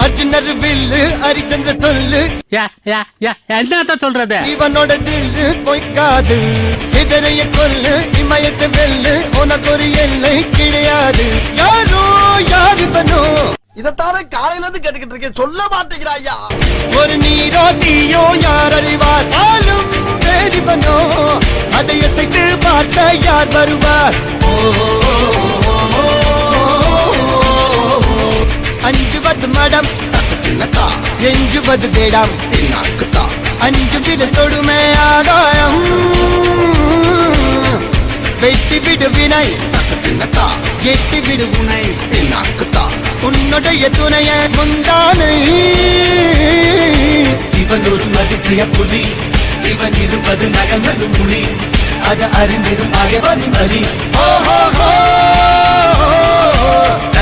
அர்ஜுனர் வில்லு ஹரிச்சந்திர சொல்லு என்னத்த சொல்றது இவனோட தில்லு பொய்க்காது இதரைய கொல்லு இமயத்தை வெல்லு உனக்கு ஒரு எல்லை கிடையாது யாரோ யார் இவனோ இதத்தானே காலையில இருந்து கேட்டுக்கிட்டு இருக்கேன் சொல்ல மாட்டேங்கிறாயா ஒரு நீரோ தீயோ யார் அறிவார் ஆளும் வேறிவனோ அதை அசைத்து பார்த்த யார் வருவார் அஞ்சுவது மடம் எஞ்சுவது தேடம் அஞ்சு வித தொடுமை ஆகாயம் வெட்டி விடு வினை எட்டி விடு உனை உன்னுடைய துணைய முந்தானை இவன் ஒரு அதிசய புலி இவன் இருப்பது நகர்வது மொழி அது அறிந்திடும் அகவதி மலி